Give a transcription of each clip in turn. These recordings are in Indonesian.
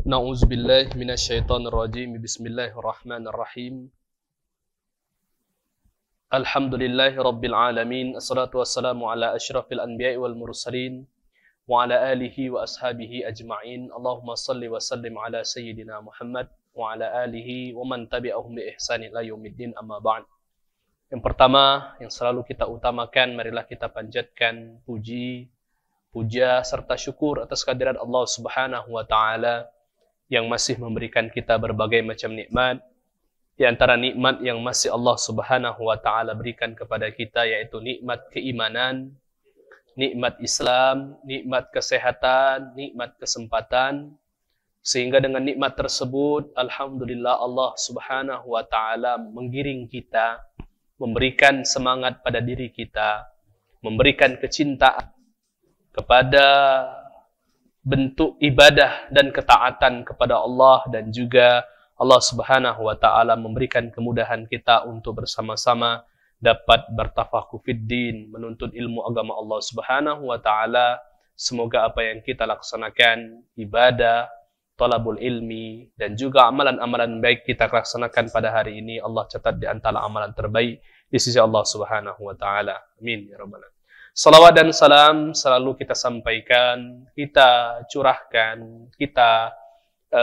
Na'udzubillahi minasyaitonirrajim. Bismillahirrahmanirrahim. Alhamdulillahi rabbil alamin. Assalatu wassalamu ala asyrafil anbiya'i wal mursalin wa ala alihi wa ashabihi ajma'in. Allahumma salli wa sallim ala sayyidina Muhammad wa ala alihi wa man tabi'ahum bi ihsanin ila yaumiddin, amma ba'd. Yang pertama, yang selalu kita utamakan, marilah kita panjatkan puji, puja serta syukur atas kehadiran Allah Subhanahu wa taala yang masih memberikan kita berbagai macam nikmat. Di antara nikmat yang masih Allah Subhanahu wa taala berikan kepada kita yaitu nikmat keimanan, nikmat Islam, nikmat kesehatan, nikmat kesempatan. Sehingga dengan nikmat tersebut, alhamdulillah, Allah Subhanahu wa taala menggiring kita, memberikan semangat pada diri kita, memberikan kecintaan kepada bentuk ibadah dan ketaatan kepada Allah, dan juga Allah Subhanahu wa taala memberikan kemudahan kita untuk bersama-sama dapat bertafakuh fiddin, menuntut ilmu agama Allah Subhanahu wa taala. Semoga apa yang kita laksanakan, ibadah, talabul ilmi, dan juga amalan-amalan baik kita laksanakan pada hari ini, Allah catat di antara amalan terbaik di sisi Allah Subhanahu wa taala. Amin ya rabbal alamin. Salawat dan salam selalu kita sampaikan, kita curahkan, kita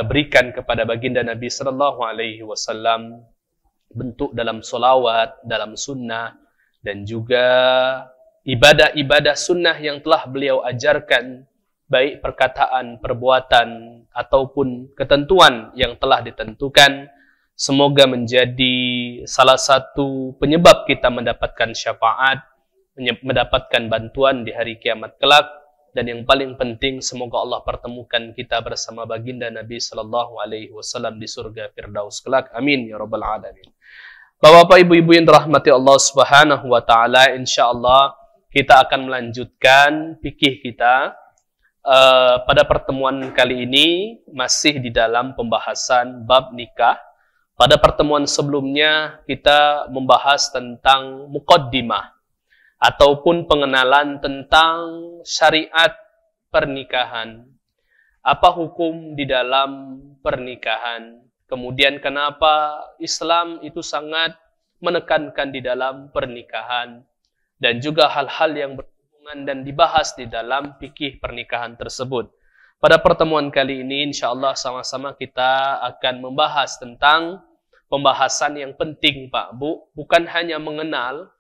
berikan kepada baginda Nabi Sallallahu Alaihi Wasallam, bentuk dalam salawat, dalam sunnah, dan juga ibadah-ibadah sunnah yang telah beliau ajarkan, baik perkataan, perbuatan, ataupun ketentuan yang telah ditentukan. Semoga menjadi salah satu penyebab kita mendapatkan syafaat, mendapatkan bantuan di hari kiamat kelak, dan yang paling penting semoga Allah pertemukan kita bersama baginda Nabi Sallallahu Alaihi Wasallam di surga Firdaus kelak. Amin ya rabbal alamin. Bapak-bapak, ibu-ibu yang dirahmati Allah Subhanahu wa taala, insyaallah kita akan melanjutkan fikih kita. Pada pertemuan kali ini masih di dalam pembahasan bab nikah. Pada pertemuan sebelumnya kita membahas tentang muqaddimah ataupun pengenalan tentang syariat pernikahan. Apa hukum di dalam pernikahan? Kemudian kenapa Islam itu sangat menekankan di dalam pernikahan, dan juga hal-hal yang berhubungan dan dibahas di dalam fikih pernikahan tersebut. Pada pertemuan kali ini insyaallah sama-sama kita akan membahas tentang pembahasan yang penting, Pak Bu, bukan hanya mengenal,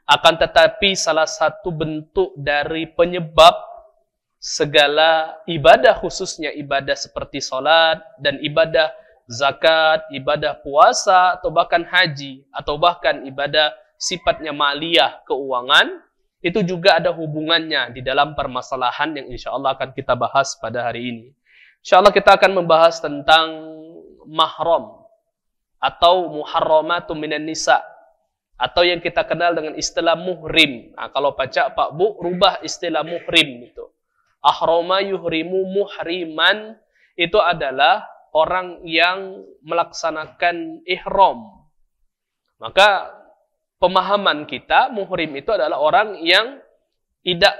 akan tetapi salah satu bentuk dari penyebab segala ibadah, khususnya ibadah seperti salat dan ibadah zakat, ibadah puasa, atau bahkan haji, atau bahkan ibadah sifatnya maliyah, keuangan, itu juga ada hubungannya di dalam permasalahan yang insya Allah akan kita bahas pada hari ini. Insya Allah kita akan membahas tentang mahram atau muharramatu minan nisa, atau yang kita kenal dengan istilah muhrim. Nah, kalau baca Pak Bu, rubah istilah muhrim itu. Ahrama yuhrimu muhriman, itu adalah orang yang melaksanakan ihram. Maka pemahaman kita, muhrim itu adalah orang yang tidak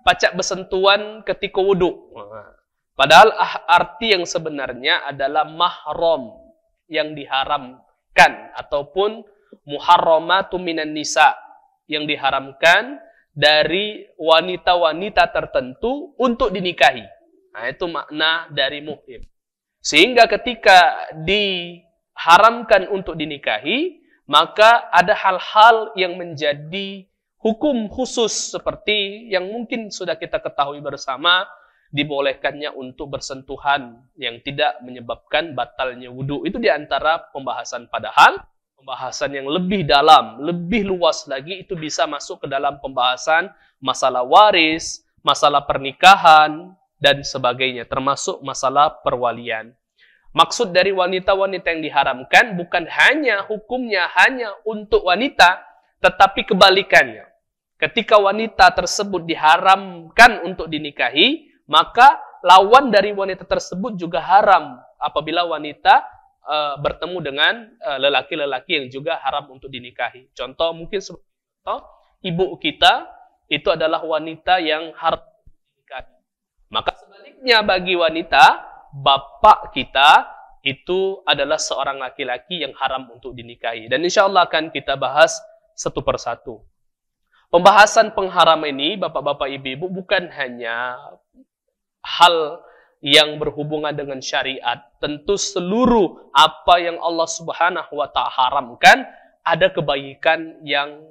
pacak bersentuhan ketika wudhu. Padahal arti yang sebenarnya adalah mahram, yang diharamkan, ataupun muharramatu minan nisa, yang diharamkan dari wanita-wanita tertentu untuk dinikahi. Nah, itu makna dari muhrim. Sehingga ketika diharamkan untuk dinikahi, maka ada hal-hal yang menjadi hukum khusus, seperti yang mungkin sudah kita ketahui bersama, dibolehkannya untuk bersentuhan yang tidak menyebabkan batalnya wudhu. Itu diantara pembahasan. Padahal pembahasan yang lebih dalam, lebih luas lagi, itu bisa masuk ke dalam pembahasan masalah waris, masalah pernikahan, dan sebagainya, termasuk masalah perwalian. Maksud dari wanita-wanita yang diharamkan bukan hanya hukumnya hanya untuk wanita, tetapi kebalikannya. Ketika wanita tersebut diharamkan untuk dinikahi, maka lawan dari wanita tersebut juga haram apabila wanita bertemu dengan lelaki-lelaki yang juga haram untuk dinikahi. Contoh mungkin seperti contoh, ibu kita itu adalah wanita yang haram dinikahi. Maka sebaliknya bagi wanita bapak kita itu adalah seorang laki-laki yang haram untuk dinikahi. Dan insya Allah akan kita bahas satu persatu. Pembahasan pengharam ini, bapak-bapak, ibu-ibu, bukan hanya hal yang berhubungan dengan syariat. Tentu seluruh apa yang Allah Subhanahu wa Ta'ala haramkan, ada kebaikan yang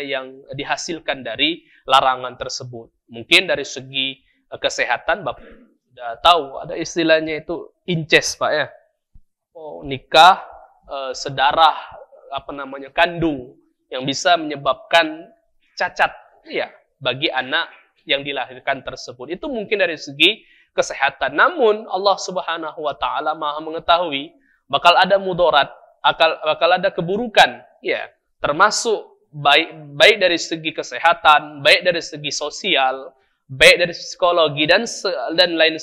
yang dihasilkan dari larangan tersebut. Mungkin dari segi kesehatan, bapak sudah tahu ada istilahnya itu inces, Pak, ya. Oh, nikah sedarah kandung yang bisa menyebabkan cacat, ya, bagi anak yang dilahirkan tersebut. Itu mungkin dari segi kesehatan. Namun Allah Subhanahu wa Ta'ala Maha mengetahui bakal ada mudarat, bakal ada keburukan, ya, termasuk baik dari segi kesehatan, baik dari segi sosial, baik dari psikologi dan lain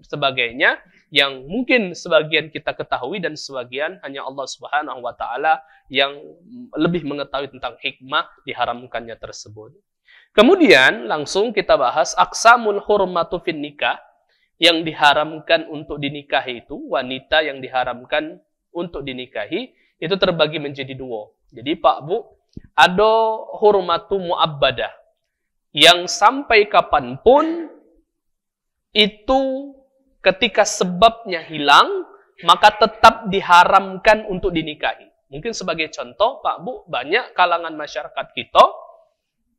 sebagainya yang mungkin sebagian kita ketahui dan sebagian hanya Allah Subhanahu wa Ta'ala yang lebih mengetahui tentang hikmah diharamkannya tersebut. Kemudian langsung kita bahas aqsamul hurmatu fin nikah, yang diharamkan untuk dinikahi itu, wanita yang diharamkan untuk dinikahi itu terbagi menjadi dua. Jadi Pak Bu, ada hurmatu mu'abbadah yang sampai kapanpun itu ketika sebabnya hilang maka tetap diharamkan untuk dinikahi. Mungkin sebagai contoh Pak Bu, banyak kalangan masyarakat kita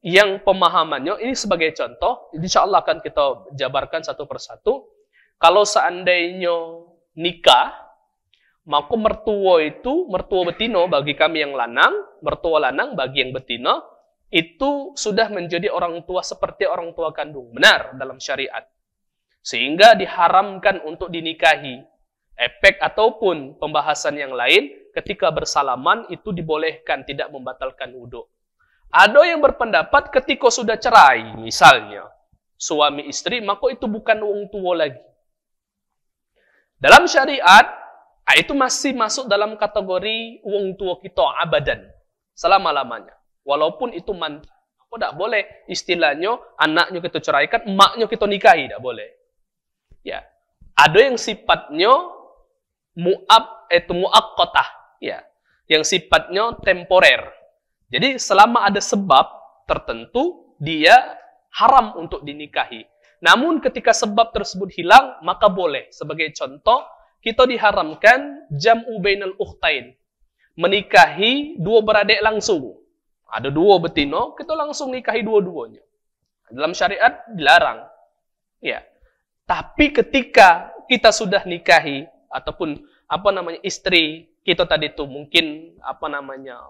yang pemahamannya ini sebagai contoh, insya Allah akan kita jabarkan satu persatu. Kalau seandainya nikah, maka mertua betino bagi kami yang lanang, mertua lanang bagi yang betina, itu sudah menjadi orang tua seperti orang tua kandung. Benar dalam syariat. Sehingga diharamkan untuk dinikahi. Efek ataupun pembahasan yang lain, ketika bersalaman itu dibolehkan, tidak membatalkan wudhu. Ada yang berpendapat ketika sudah cerai, misalnya suami istri, maka itu bukan wong tua lagi. Dalam syariat, itu masih masuk dalam kategori wong tua kita abadan, selama-lamanya. Walaupun itu mantan, aku tidak boleh istilahnya anaknya kita ceraikan, emaknya kita nikahi, tidak boleh. Ya, ada yang sifatnya muaqqatah, ya, yang sifatnya temporer. Jadi selama ada sebab tertentu, dia haram untuk dinikahi. Namun ketika sebab tersebut hilang, maka boleh. Sebagai contoh, kita diharamkan jam'u bainal ukhtain. Menikahi dua beradik langsung. Ada dua betina, kita langsung nikahi dua-duanya. Dalam syariat dilarang. Ya. Tapi ketika kita sudah nikahi, ataupun istri kita tadi itu mungkin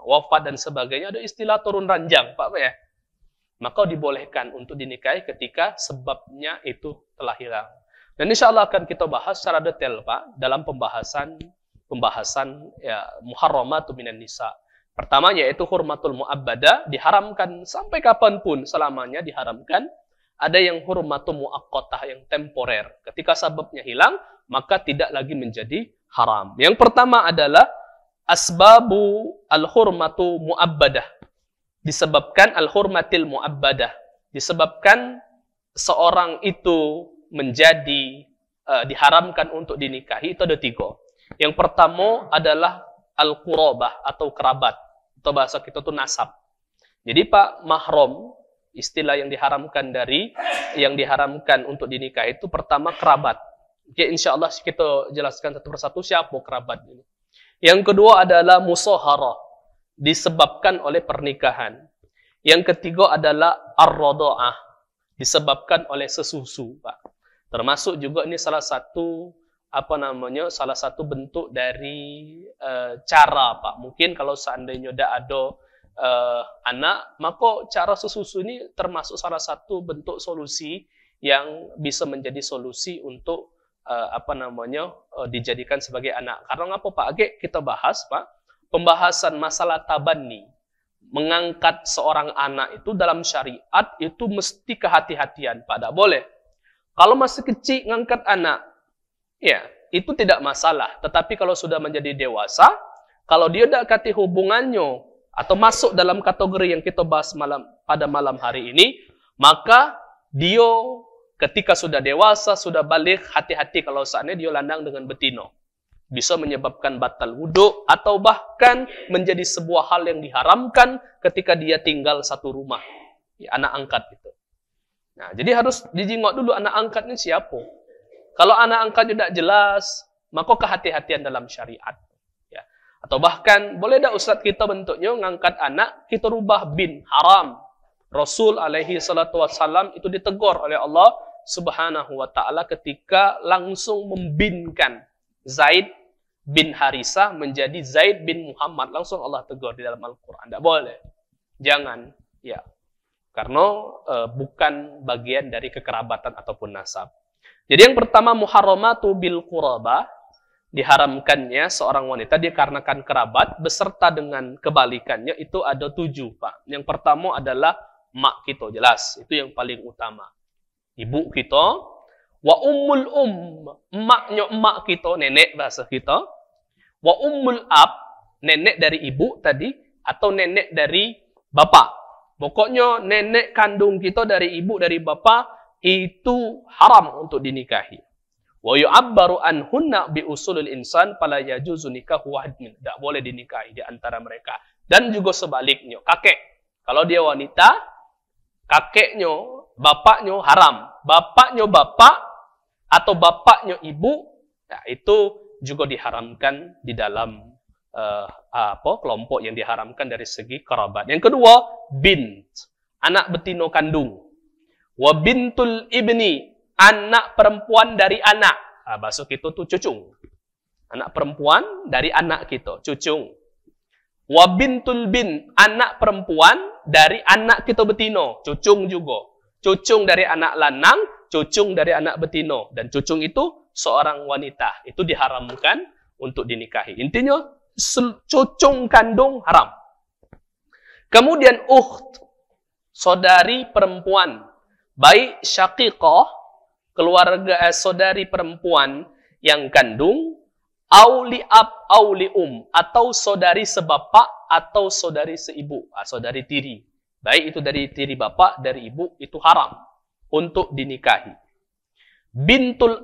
wafat dan sebagainya, ada istilah turun ranjang, Pak, ya. Maka dibolehkan untuk dinikahi ketika sebabnya itu telah hilang. Dan insya Allah akan kita bahas secara detail, Pak, dalam pembahasan ya, muharramatu minan nisa. Pertama yaitu hurmatul mu'abbadah, diharamkan sampai kapanpun selamanya diharamkan. Ada yang hurmatul muaqqatah, yang temporer. Ketika sebabnya hilang, maka tidak lagi menjadi haram. Yang pertama adalah asbabu al-hurmatu mu'abbadah. Disebabkan al-hurmatil mu'abbadah. Disebabkan seorang itu menjadi diharamkan untuk dinikahi, itu ada tiga. Yang pertama adalah al-qurabah atau kerabat. Atau bahasa kita itu nasab. Jadi Pak, mahram, istilah yang diharamkan untuk dinikahi itu pertama kerabat. Oke, insya Allah kita jelaskan satu persatu siapa kerabat ini. Yang kedua adalah musaharah, disebabkan oleh pernikahan. Yang ketiga adalah ar-radha'ah, disebabkan oleh sesusu, Pak. Termasuk juga ini salah satu bentuk dari cara, Pak. Mungkin kalau seandainya tidak ada anak, maka cara sesusu ini termasuk salah satu bentuk solusi yang bisa menjadi solusi untuk dijadikan sebagai anak. Karena apa, Pak? Oke, kita bahas, Pak, pembahasan masalah tabanni, mengangkat seorang anak itu dalam syariat itu mesti kehati-hatian, Pak. Tidak boleh. Kalau masih kecil ngangkat anak, ya, itu tidak masalah. Tetapi kalau sudah menjadi dewasa, kalau dia tidak kati hubungannya atau masuk dalam kategori yang kita bahas pada malam hari ini, maka dia ketika sudah dewasa, sudah balik, hati-hati kalau seandainya dia landang dengan betino. Bisa menyebabkan batal wudhu, atau bahkan menjadi sebuah hal yang diharamkan ketika dia tinggal satu rumah. Ya, anak angkat itu. Nah, jadi harus dijengok dulu anak angkatnya siapa. Kalau anak angkat tidak jelas, maka kehati-hatian dalam syariat. Ya. Atau bahkan, boleh tak ustaz kita bentuknya ngangkat anak, kita rubah bin, haram. Rasul alaihi salatu wassalam itu ditegur oleh Allah subhanahu wa ta'ala ketika langsung membinkan Zaid bin Harisah menjadi Zaid bin Muhammad. Langsung Allah tegur di dalam Al-Quran. Tidak boleh. Jangan. Ya. Karena bukan bagian dari kekerabatan ataupun nasab. Jadi yang pertama, muharramatu bil qurabah. Diharamkannya seorang wanita dikarenakan kerabat beserta dengan kebalikannya itu ada 7, Pak. Yang pertama adalah mak kita. Jelas. Itu yang paling utama. Ibu kita. Wa ummul emaknya emak kita, nenek bahasa kita. Wa ummul ab, nenek dari ibu tadi, atau nenek dari bapak. Pokoknya nenek kandung kita dari ibu, dari bapak, itu haram untuk dinikahi. Wa yu'abbaru anhunna bi usulil insan fala yajuzu nikahu wahidin. Tidak boleh dinikahi di antara mereka. Dan juga sebaliknya, kakek. Kalau dia wanita, kakeknya, bapaknya haram. Bapaknya bapak, atau bapaknya ibu, ya, itu juga diharamkan di dalam kelompok yang diharamkan dari segi kerabat. Yang kedua, bint, anak betino kandung. Wa bintul ibni, anak perempuan dari anak. Bahasa kita tuh cucung. Anak perempuan dari anak kita, cucung. Wa bintul bin, anak perempuan dari anak kita betino, cucung juga. Cucung dari anak lanang, cucung dari anak betino. Dan cucung itu seorang wanita. Itu diharamkan untuk dinikahi. Intinya, cucung kandung haram. Kemudian ukht, saudari perempuan. Baik syaqiqah, keluarga saudari perempuan yang kandung, auli ab, auli atau saudari sebapak, atau saudari seibu, saudari tiri. Baik itu dari tiri bapak, dari ibu, itu haram untuk dinikahi. Bintul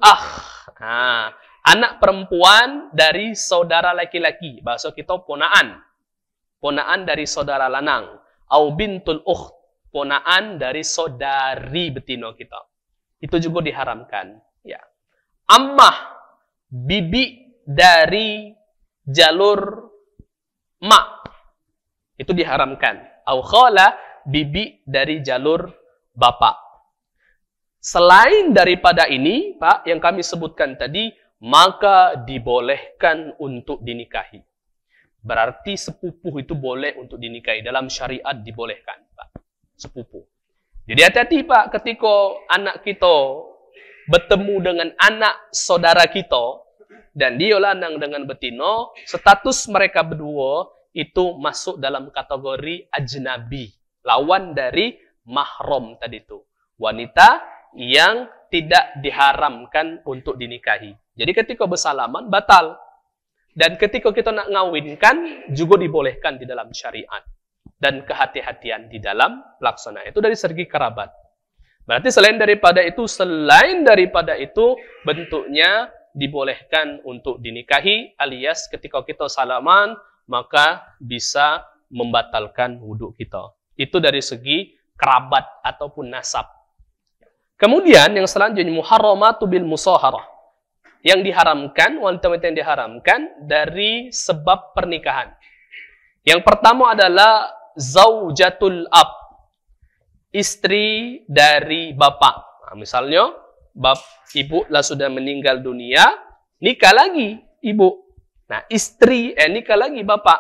anak perempuan dari saudara laki-laki. Bahasa kita ponaan. Ponaan dari saudara lanang. Au bintul ukht, ponaan dari saudari betino kita. Itu juga diharamkan. Ya. Ammah, bibi dari jalur mak. Itu diharamkan. Au khala, bibi dari jalur bapak. Selain daripada ini, Pak, yang kami sebutkan tadi, maka dibolehkan untuk dinikahi. Berarti sepupu itu boleh untuk dinikahi. Dalam syariat dibolehkan, Pak. Sepupu. Jadi hati-hati, Pak, ketika anak kita bertemu dengan anak saudara kita, dan dia lanang dengan betino, status mereka berdua itu masuk dalam kategori ajnabi. Lawan dari mahram tadi itu. Wanita yang tidak diharamkan untuk dinikahi. Jadi ketika bersalaman, batal. Dan ketika kita nak ngawinkan, juga dibolehkan di dalam syariat. Dan kehati-hatian di dalam pelaksanaan. Itu dari segi kerabat. Berarti selain daripada itu, bentuknya dibolehkan untuk dinikahi, alias ketika kita salaman, maka bisa membatalkan wudhu kita. Itu dari segi kerabat ataupun nasab. Kemudian yang selanjutnya, muharramatu bil musaharah. Yang diharamkan, wanita-wanita yang diharamkan dari sebab pernikahan. Yang pertama adalah zaujatul ab. Istri dari bapak. Nah, misalnya, ibu lah sudah meninggal dunia, nikah lagi ibu. Nah, nikah lagi bapak.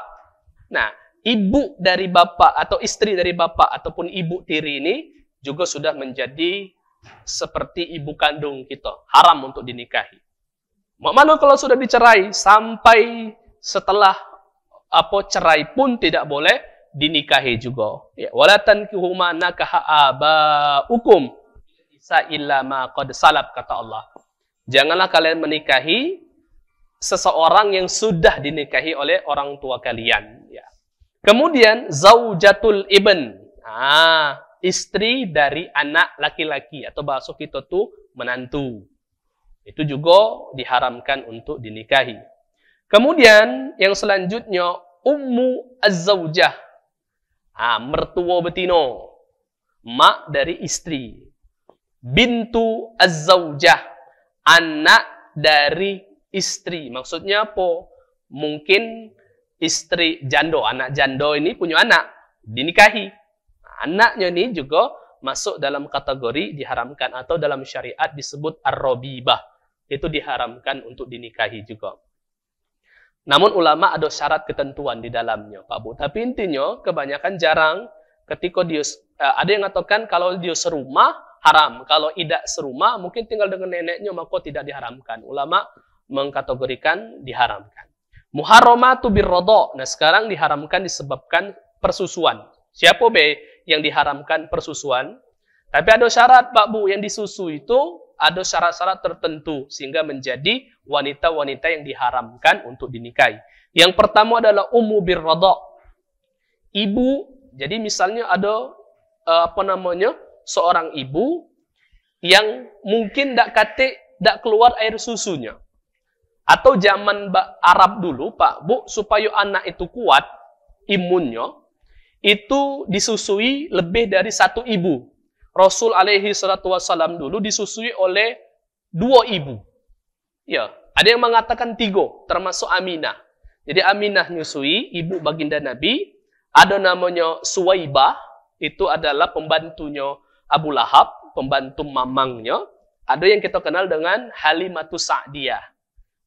Nah, ibu dari bapak atau istri dari bapak ataupun ibu tiri ini juga sudah menjadi seperti ibu kandung kita. Haram untuk dinikahi. Mana kalau sudah dicerai sampai setelah cerai pun tidak boleh dinikahi juga. Ya, wala tankihu ma nakaha abaukum illa ma qad salab, kata Allah. Janganlah kalian menikahi seseorang yang sudah dinikahi oleh orang tua kalian. Ya. Kemudian zaujatul ibn. istri dari anak laki-laki atau bahasa kita tuh menantu. Itu juga diharamkan untuk dinikahi. Kemudian yang selanjutnya ummu az-zaujah. Mertua betino, mak dari istri. Bintu az-zaujah, anak dari istri. Maksudnya apa? Mungkin istri jando, anak jando ini punya anak, dinikahi. Anaknya ini juga masuk dalam kategori diharamkan atau dalam syariat disebut ar-robibah. Itu diharamkan untuk dinikahi juga. Namun ulama ada syarat ketentuan di dalamnya, Pak Bu. Tapi intinya kebanyakan jarang ketika dia ada yang mengatakan kalau dia serumah haram, kalau tidak serumah mungkin tinggal dengan neneknya maka tidak diharamkan. Ulama mengkategorikan diharamkan. Muharramatu birradha. Nah, sekarang diharamkan disebabkan persusuan. Siapa be yang diharamkan persusuan? Tapi ada syarat, Pak Bu, yang disusui itu ada syarat-syarat tertentu sehingga menjadi wanita-wanita yang diharamkan untuk dinikahi. Yang pertama adalah ummu birradha. Ibu, jadi misalnya ada seorang ibu yang mungkin tidak keluar air susunya. Atau zaman Arab dulu, Pak Bu, supaya anak itu kuat imunnya, itu disusui lebih dari satu ibu. Rasul alaihi salatu wassalam dulu disusui oleh 2 ibu. Ya, ada yang mengatakan 3, termasuk Aminah. Jadi Aminah nyusui, ibu baginda Nabi. Ada namanya Suwaibah, itu adalah pembantunya Abu Lahab, pembantu mamangnya. Ada yang kita kenal dengan Halimatus Sa'diyah.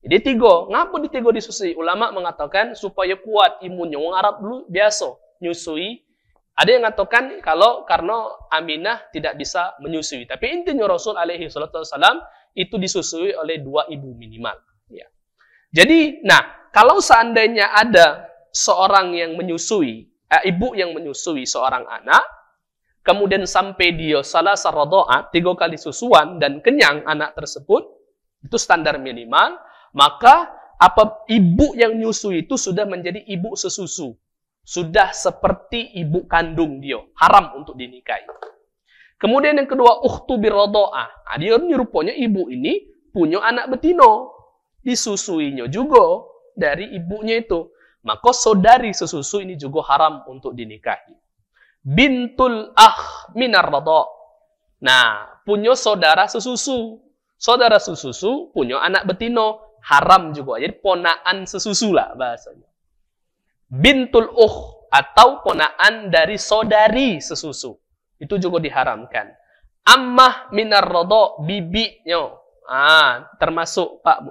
Jadi 3. Ngapa di 3 disusui? Ulama mengatakan supaya kuat imunnya. Orang Arab dulu biasa nyusui. Ada yang mengatakan karena Aminah tidak bisa menyusui. Tapi intinya Rasul alaihi salatu wassalam itu disusui oleh 2 ibu minimal. Ya. Jadi, kalau seandainya ada seorang yang menyusui, ibu yang menyusui seorang anak, kemudian sampai dia salah radha'ah 3 kali susuan dan kenyang anak tersebut, itu standar minimal, maka ibu yang nyusui itu sudah menjadi ibu sesusu. Sudah seperti ibu kandung dia. Haram untuk dinikahi. Kemudian yang kedua, ukhtu birradha'ah. Dia rupanya ibu ini punya anak betino. Disusuinya juga dari ibunya itu. Maka saudari sesusu ini juga haram untuk dinikahi. Bintul minar radha'. Nah, punya saudara sesusu. Saudara sesusu punya anak betino. Haram juga. Jadi ponaan sesusu lah bahasanya. Bintul atau ponaan dari saudari sesusu. Itu juga diharamkan. Ammah minar radha', bibinya. Termasuk Pak Bu.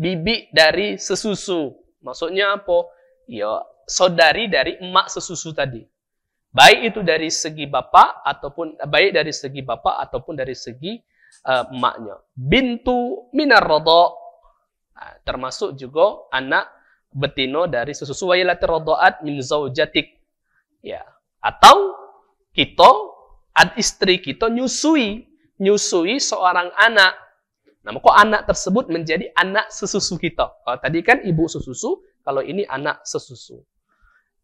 Bibi dari sesusu. Maksudnya apa? Ya, saudari dari emak sesusu tadi. Baik itu dari segi bapak ataupun dari segi emaknya. Bintu minar radha'. Termasuk juga anak betino dari sesusu. Wailati radha'at min zaujatik. Ya. Atau istri kita nyusui seorang anak. Nah, kok anak tersebut menjadi anak sesusu kita. Kalau tadi kan ibu sesusu, kalau ini anak sesusu.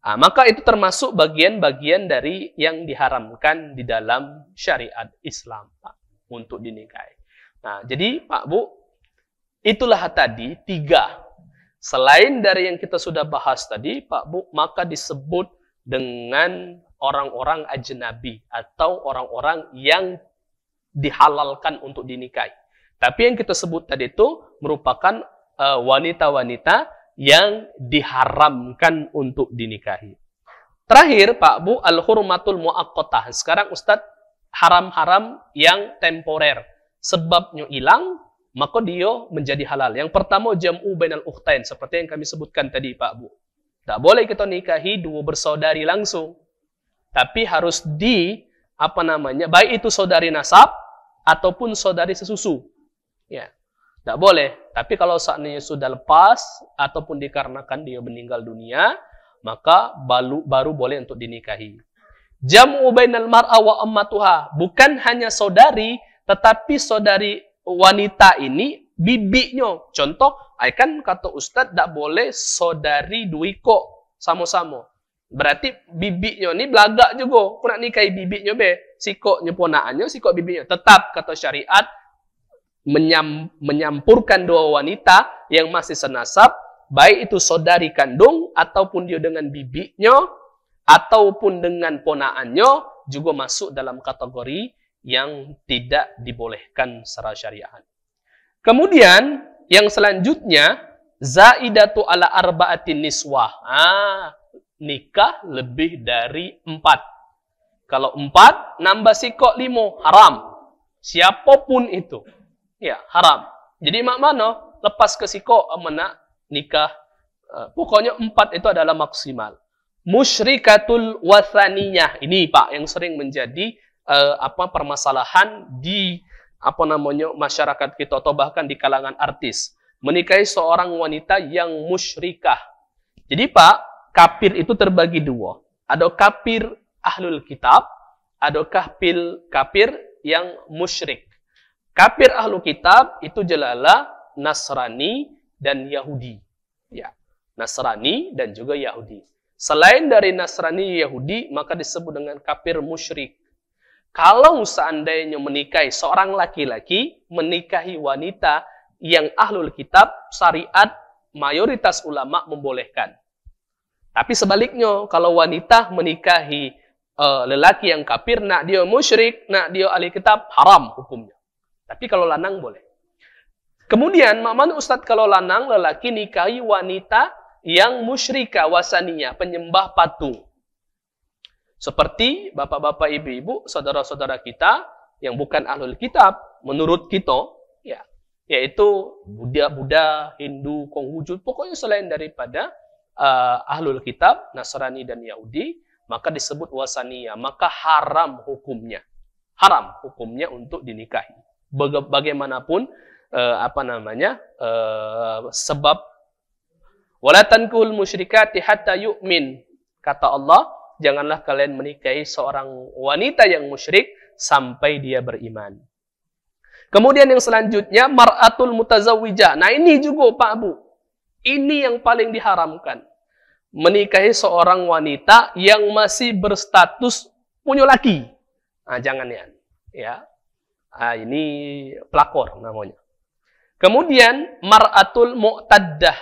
Maka itu termasuk bagian-bagian dari yang diharamkan di dalam syariat Islam, Pak, untuk dinikahi. Nah, jadi Pak Bu, itulah tadi 3. Selain dari yang kita sudah bahas tadi, Pak Bu, maka disebut dengan orang-orang ajnabi atau orang-orang yang dihalalkan untuk dinikahi. Tapi yang kita sebut tadi itu merupakan wanita-wanita yang diharamkan untuk dinikahi. Terakhir, Pak Bu, al-hurmatul muaqqatah. Sekarang Ustadz, haram-haram yang temporer. Sebabnya hilang, maka dia menjadi halal. Yang pertama, jam'u bainal ukhtain. Seperti yang kami sebutkan tadi, Pak Bu. Tak boleh kita nikahi 2 bersaudari langsung. Tapi harus baik itu saudari nasab, ataupun saudari sesusu. Ya, tak boleh. Tapi kalau seandainya sudah lepas, ataupun dikarenakan dia meninggal dunia, maka baru boleh untuk dinikahi. Jam'u bainal mar'a wa ammatuha. Bukan hanya saudari, tetapi saudari wanita ini bibinya. Contoh, kan kata Ustadz, tidak boleh saudari duiko sama-sama. Berarti bibiknya ni belagak juga. Aku nak nikahi bibiknya be. Sikoknya ponakannya, sikok bibiknya. Tetap kata syariat menyampurkan dua wanita yang masih senasab, baik itu saudari kandung ataupun dia dengan bibiknya ataupun dengan ponakannya juga masuk dalam kategori yang tidak dibolehkan secara syariat. Kemudian yang selanjutnya zaidatu ala arba'atin niswah. Nikah lebih dari 4. Kalau 4, nambah sikok 5, haram. Siapapun itu. Ya, haram. Jadi mak mana? Lepas ke sikok, mana nikah. Pokoknya 4 itu adalah maksimal. Musyrikatul wathaniyah. Ini Pak, yang sering menjadi permasalahan di masyarakat kita atau bahkan di kalangan artis. Menikahi seorang wanita yang musyrikah. Jadi Pak, kafir itu terbagi 2. Ada kafir ahlul kitab, ada kafir yang musyrik. Kafir ahlul kitab itu jelala Nasrani dan Yahudi. Ya, Nasrani dan juga Yahudi. Selain dari Nasrani Yahudi, maka disebut dengan kafir musyrik. Kalau seandainya menikahi seorang laki-laki, menikahi wanita yang ahlul kitab, syariat mayoritas ulama membolehkan. Tapi sebaliknya, kalau wanita menikahi lelaki yang kafir, nak dia musyrik, nak dia ahli kitab, haram hukumnya. Tapi kalau lanang boleh. Kemudian, mana Ustaz kalau lanang, lelaki nikahi wanita yang musyrika wasaniyah, penyembah patung. Seperti bapak-bapak, ibu-ibu, saudara-saudara kita yang bukan ahlul kitab, menurut kita, ya, yaitu Buddha, Hindu, Konghucu, pokoknya selain daripada ahlul kitab, Nasrani dan Yahudi, maka disebut wasaniyah, maka haram hukumnya. Haram hukumnya untuk dinikahi. Bagaimanapun sebab wala tankihul musyrikati hatta yu'min. Kata Allah, janganlah kalian menikahi seorang wanita yang musyrik sampai dia beriman. Kemudian yang selanjutnya mar'atul mutazawwijah. Nah, ini juga Pak Bu. Ini yang paling diharamkan. Menikahi seorang wanita yang masih berstatus punya laki. Jangan ya. Ini pelakor namanya. Kemudian mar'atul mu'taddah.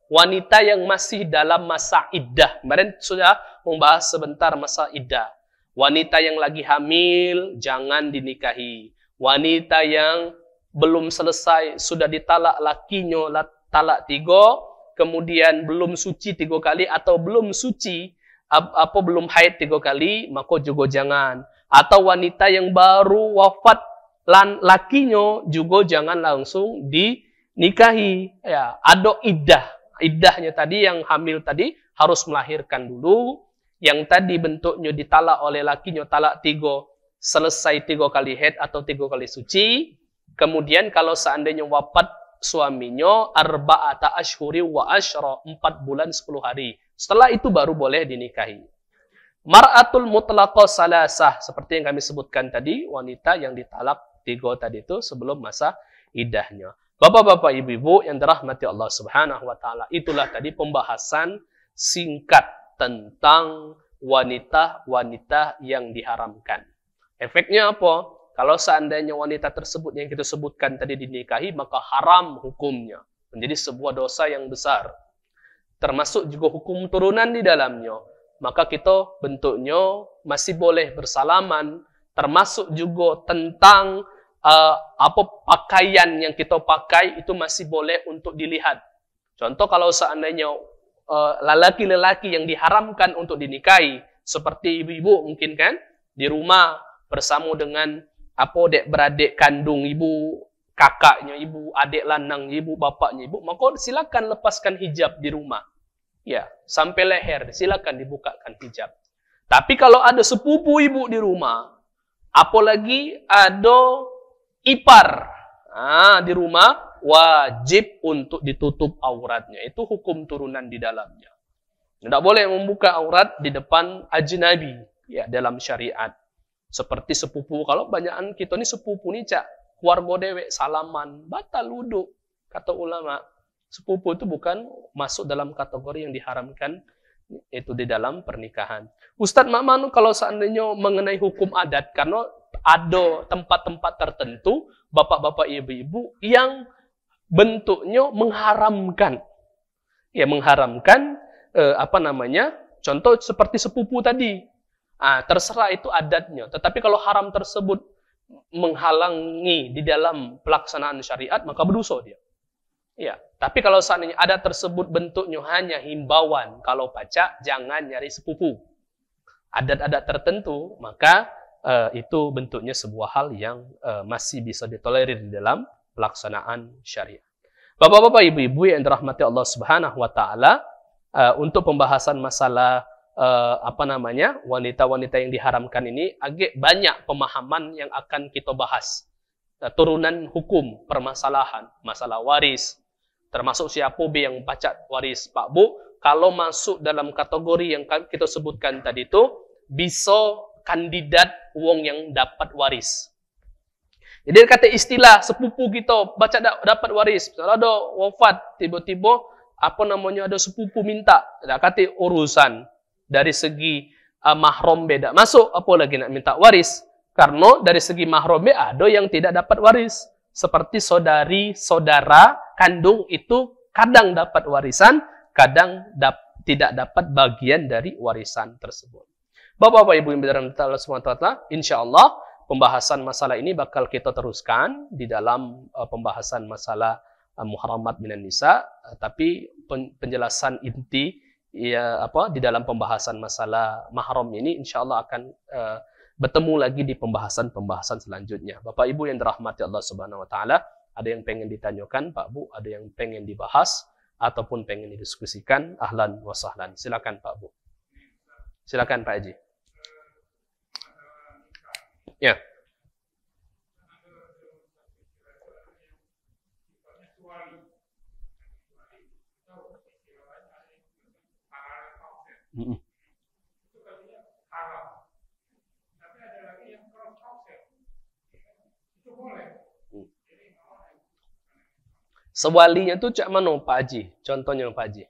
Wanita yang masih dalam masa iddah. Kemarin sudah membahas sebentar masa iddah. Wanita yang lagi hamil, jangan dinikahi. Wanita yang belum selesai, sudah ditalak lakinya, talak 3, kemudian belum suci 3 kali, atau belum suci, belum haid 3 kali, maka juga jangan. Atau wanita yang baru wafat lakinya, juga jangan langsung dinikahi. Ya, ada iddah. Iddahnya tadi, yang hamil tadi, harus melahirkan dulu. Yang tadi bentuknya ditalak oleh lakinya, talak 3, selesai 3 kali haid atau 3 kali suci. Kemudian kalau seandainya wafat suaminya, arba'ata ashhuri wa asyra, 4 bulan 10 hari. Setelah itu baru boleh dinikahi. Mar'atul mutlaqah salasah, seperti yang kami sebutkan tadi, wanita yang ditalak 3 tadi itu sebelum masa iddahnya. Bapak-bapak, ibu-ibu yang dirahmati Allah Subhanahu wa taala, itulah tadi pembahasan singkat tentang wanita-wanita yang diharamkan. Efeknya apa? Kalau seandainya wanita tersebut yang kita sebutkan tadi dinikahi, maka haram hukumnya. Menjadi sebuah dosa yang besar. Termasuk juga hukum turunan di dalamnya. Maka kita bentuknya masih boleh bersalaman. Termasuk juga tentang pakaian yang kita pakai itu masih boleh untuk dilihat. Contoh kalau seandainya lelaki-lelaki yang diharamkan untuk dinikahi, seperti ibu-ibu mungkin kan, di rumah bersama dengan dek beradik kandung ibu, kakaknya ibu, adik lanang ibu, bapaknya ibu, maka silakan lepaskan hijab di rumah. Ya, sampai leher, silakan dibukakan hijab. Tapi kalau ada sepupu ibu di rumah, apalagi ada ipar di rumah, wajib untuk ditutup auratnya. Itu hukum turunan di dalamnya. Tidak boleh membuka aurat di depan ajnabi, ya, dalam syariat. Seperti sepupu, kalau banyakan kita ni sepupu ni keluarga dewek salaman, batal wuduk. Kata ulama, sepupu itu bukan masuk dalam kategori yang diharamkan itu di dalam pernikahan. Ustadz, mak manu kalau seandainya mengenai hukum adat, karena ada tempat-tempat tertentu, bapak-bapak, ibu-ibu yang bentuknya mengharamkan. Ya, mengharamkan contoh seperti sepupu tadi. Terserah itu adatnya. Tetapi kalau haram tersebut menghalangi di dalam pelaksanaan syariat, maka berdosa dia. Ya, tapi kalau seandainya adat tersebut bentuknya hanya himbauan, kalau baca jangan nyari sepupu. Adat-adat tertentu, maka itu bentuknya sebuah hal yang masih bisa ditolerir di dalam pelaksanaan syariat. Bapak-bapak, ibu-ibu yang dirahmati Allah Subhanahu wa taala, untuk pembahasan masalah wanita-wanita yang diharamkan ini agak banyak pemahaman yang akan kita bahas. Turunan hukum, permasalahan, masalah waris, termasuk siapa yang baca waris Pak Bu, kalau masuk dalam kategori yang kita sebutkan tadi itu, bisa kandidat wong yang dapat waris. Jadi kata istilah sepupu kita baca dapat waris. Kalau ada wafat, tiba-tiba ada sepupu minta, kata urusan dari segi mahram beda. Masuk apa lagi nak minta waris? Karena dari segi mahram ada yang tidak dapat waris. Seperti saudara kandung itu kadang dapat warisan, kadang tidak dapat bagian dari warisan tersebut. Bapak-bapak, ibu yang dirahmati Allah Subhanahu wa taala, insyaallah pembahasan masalah ini bakal kita teruskan di dalam pembahasan masalah muharramat minan nisa, tapi penjelasan inti di dalam pembahasan masalah mahram ini insyaallah akan bertemu lagi di pembahasan selanjutnya. Bapak Ibu yang dirahmati Allah Subhanahu wa taala, ada yang pengen ditanyakan Pak Bu, ada yang pengen dibahas ataupun pengen didiskusikan, ahlan wa sahlan. Silakan Pak Bu. Silakan Pak Haji. Ya. Sewalinya tuh cak mana Pak Haji? Contohnya Pak Haji.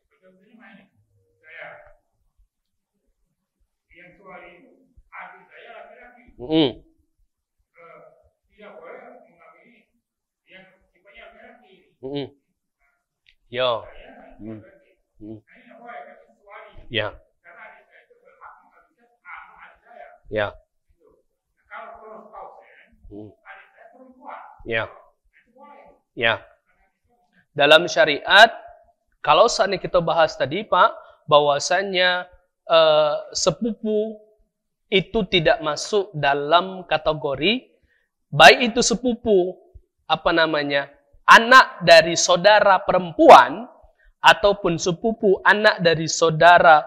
Yang sewali itu adik saya laki-laki. Tidak boleh mengawini yang sifatnya laki-laki. Yo. Ya. Karena adik saya itu berhak mengawinkan sama adik saya. Ya. Kalau terus kausen, adik saya perempuan. Ya. Ya. Dalam syariat, kalau saatnya kita bahas tadi Pak, bahwasannya sepupu itu tidak masuk dalam kategori, baik itu sepupu anak dari saudara perempuan ataupun sepupu anak dari saudara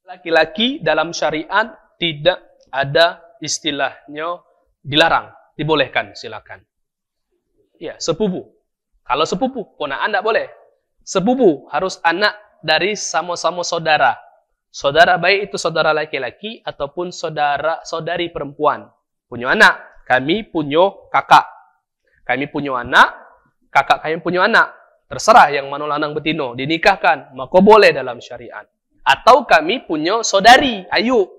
laki-laki, dalam syariat tidak ada istilahnya dilarang, dibolehkan, silakan. Ya, sepupu. Kalau sepupu, ponakan tidak boleh. Sepupu harus anak dari sama-sama saudara. Saudara baik itu saudara laki-laki ataupun saudari perempuan. Punya anak, kami punya kakak. Kami punya anak, kakak kami punya anak. Terserah yang mana lanang betino, dinikahkan, maka boleh dalam syariat. Atau kami punya saudari, Ayu.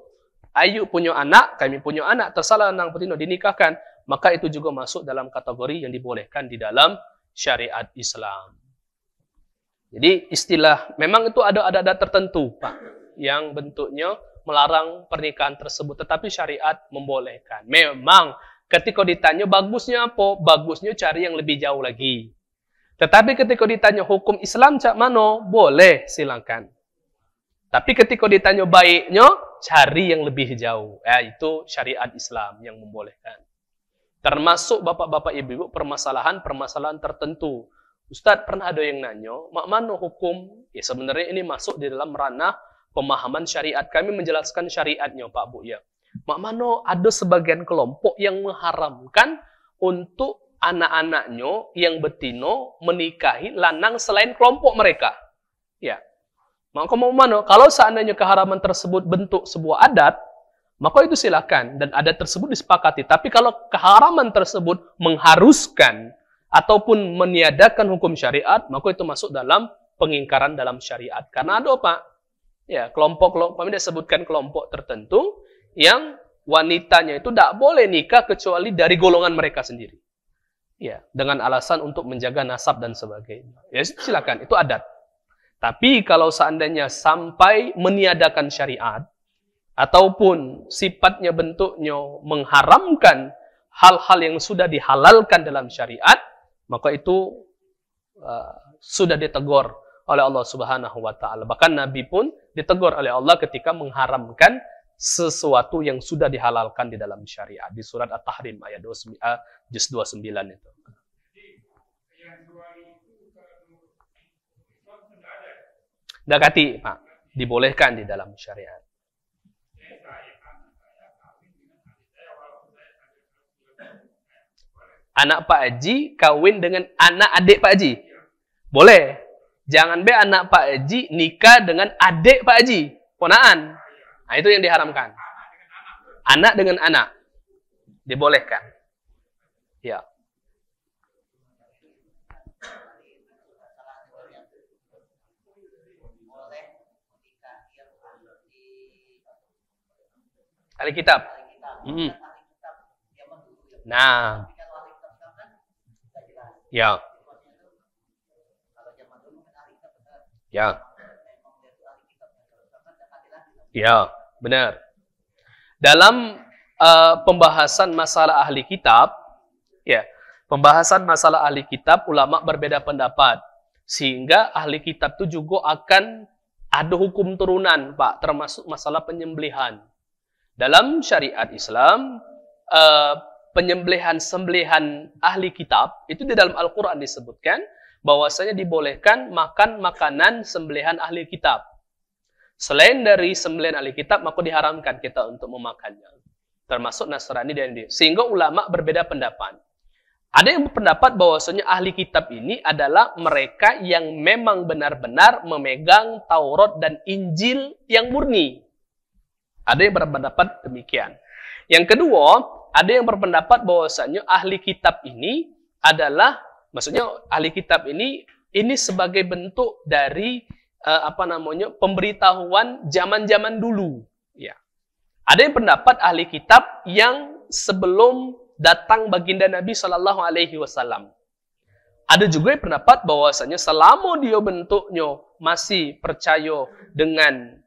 Ayu punya anak, kami punya anak, terserah lanang betino, dinikahkan. Maka itu juga masuk dalam kategori yang dibolehkan di dalam syariat Islam. Jadi istilah, memang itu ada adat tertentu Pak, yang bentuknya melarang pernikahan tersebut, tetapi syariat membolehkan. Memang ketika ditanya bagusnya apa? Bagusnya cari yang lebih jauh lagi. Tetapi ketika ditanya hukum Islam cak mano, boleh silakan. Tapi ketika ditanya baiknya, cari yang lebih jauh. Itu syariat Islam yang membolehkan. Termasuk bapak-bapak ibu-ibu permasalahan tertentu. Ustadz, pernah ada yang nanya, mak mana hukum? Ya sebenarnya ini masuk di dalam ranah pemahaman syariat. Kami menjelaskan syariatnya Pak Bu ya. Mak mana ada sebagian kelompok yang mengharamkan untuk anak-anaknya yang betino menikahi lanang selain kelompok mereka. Ya. Maka mau mana? Kalau seandainya keharaman tersebut bentuk sebuah adat, maka itu silakan dan adat tersebut disepakati. Tapi kalau keharaman tersebut mengharuskan ataupun meniadakan hukum syariat, maka itu masuk dalam pengingkaran dalam syariat. Karena ada Pak, Ya, kelompok-kelompok, kami disebutkan kelompok tertentu yang wanitanya itu tidak boleh nikah kecuali dari golongan mereka sendiri. Ya, dengan alasan untuk menjaga nasab dan sebagainya. Ya, silakan, itu adat. Tapi kalau seandainya sampai meniadakan syariat, ataupun sifatnya bentuknya mengharamkan hal-hal yang sudah dihalalkan dalam syariat, maka itu sudah ditegur oleh Allah Subhanahu wa taala. Bahkan Nabi pun ditegur oleh Allah ketika mengharamkan sesuatu yang sudah dihalalkan di dalam syariat di surat At-Tahrim ayat 29, juz 29 itu. Dakati, Pak, dibolehkan di dalam syariat. Anak Pak Haji kawin dengan anak adik Pak Haji. Boleh. Jangan be anak Pak Haji nikah dengan adik Pak Haji, ponaan. Nah, itu yang diharamkan. Anak dengan anak. Dibolehkan. Ya. Ahli kitab. Nah. Ya. Ya. Ya, benar. Dalam pembahasan masalah ahli kitab, ya, pembahasan masalah ahli kitab, ulama berbeda pendapat. Sehingga ahli kitab itu juga akan ada hukum turunan, Pak, termasuk masalah penyembelihan. Dalam syariat Islam, sembelihan ahli kitab, itu di dalam Al-Quran disebutkan, bahwasanya dibolehkan makan makanan sembelihan ahli kitab. Selain dari sembelihan ahli kitab, maka diharamkan kita untuk memakannya. Termasuk Nasrani dan dia. Sehingga ulama berbeda pendapat. Ada yang berpendapat bahwasanya ahli kitab ini adalah mereka yang memang benar-benar memegang Taurat dan Injil yang murni. Ada yang berpendapat demikian. Yang kedua, ada yang berpendapat bahwasanya ahli kitab ini adalah, maksudnya ahli kitab ini sebagai bentuk dari pemberitahuan zaman-zaman dulu. Ya. Ada yang pendapat ahli kitab yang sebelum datang baginda Nabi Shallallahu Alaihi Wasallam. Ada juga yang pendapat bahwasanya selama dia bentuknya masih percaya dengan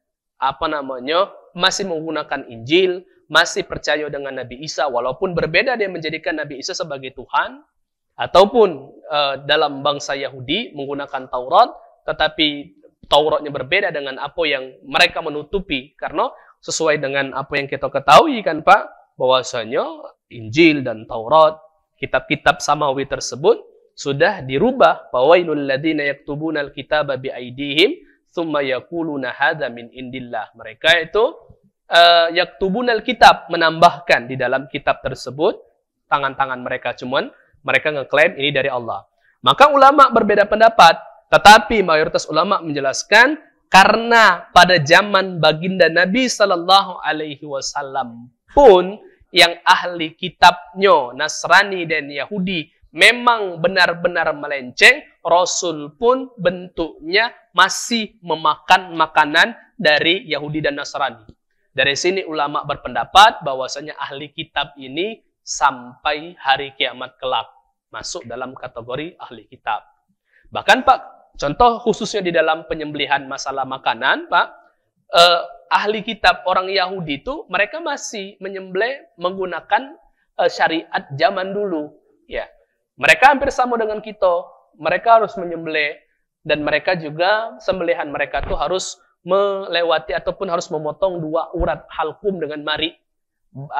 masih menggunakan Injil, masih percaya dengan Nabi Isa, walaupun berbeda dia menjadikan Nabi Isa sebagai Tuhan, ataupun dalam bangsa Yahudi menggunakan Taurat, tetapi Tauratnya berbeda dengan apa yang mereka menutupi, karena sesuai dengan apa yang kita ketahui kan Pak, bahwasanya Injil dan Taurat, kitab-kitab samawi tersebut sudah dirubah. Fawailul ladzina yaktubuna alkitaba biaidihim tsumma yaquluna hadza min indillah. Mereka itu yaktubuna alkitab, menambahkan di dalam kitab tersebut tangan-tangan mereka, cuman mereka ngeklaim ini dari Allah. Maka ulama berbeda pendapat, tetapi mayoritas ulama menjelaskan karena pada zaman baginda Nabi Sallallahu Alaihi Wasallam pun yang ahli kitabnya Nasrani dan Yahudi memang benar-benar melenceng, Rasul pun bentuknya masih memakan makanan dari Yahudi dan Nasrani. Dari sini ulama berpendapat bahwasanya ahli kitab ini sampai hari kiamat kelak masuk dalam kategori ahli kitab. Bahkan Pak, contoh khususnya di dalam penyembelihan masalah makanan, Pak, ahli kitab orang Yahudi itu mereka masih menyembelih menggunakan syariat zaman dulu. Ya, mereka hampir sama dengan kita. Mereka harus menyembelih dan mereka juga sembelihan mereka tuh harus melewati ataupun harus memotong 2 urat halkum dengan mari,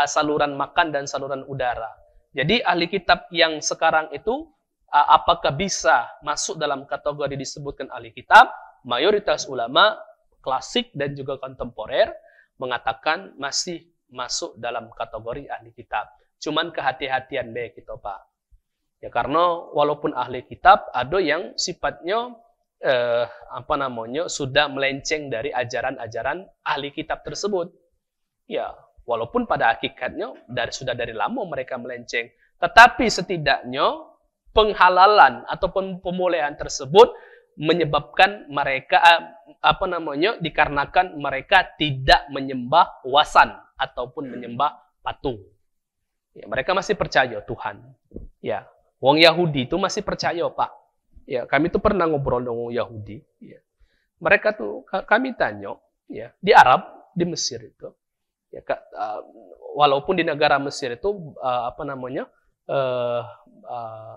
saluran makan dan saluran udara. Jadi ahli kitab yang sekarang itu apakah bisa masuk dalam kategori disebutkan ahli kitab? Mayoritas ulama klasik dan juga kontemporer mengatakan masih masuk dalam kategori ahli kitab. Cuman kehati-hatian baik kita Pak. Ya karena walaupun ahli kitab ada yang sifatnya sudah melenceng dari ajaran-ajaran ahli kitab tersebut. Ya, walaupun pada hakikatnya sudah dari lama mereka melenceng, tetapi setidaknya penghalalan ataupun pemulihan tersebut menyebabkan mereka dikarenakan mereka tidak menyembah wasan ataupun menyembah patung. Ya, mereka masih percaya Tuhan. Ya, wong Yahudi itu masih percaya, Pak. Ya, kami tuh pernah ngobrol dengan wong Yahudi. Ya. Mereka tuh kami tanya, ya, di Arab, di Mesir itu, ya, walaupun di negara Mesir itu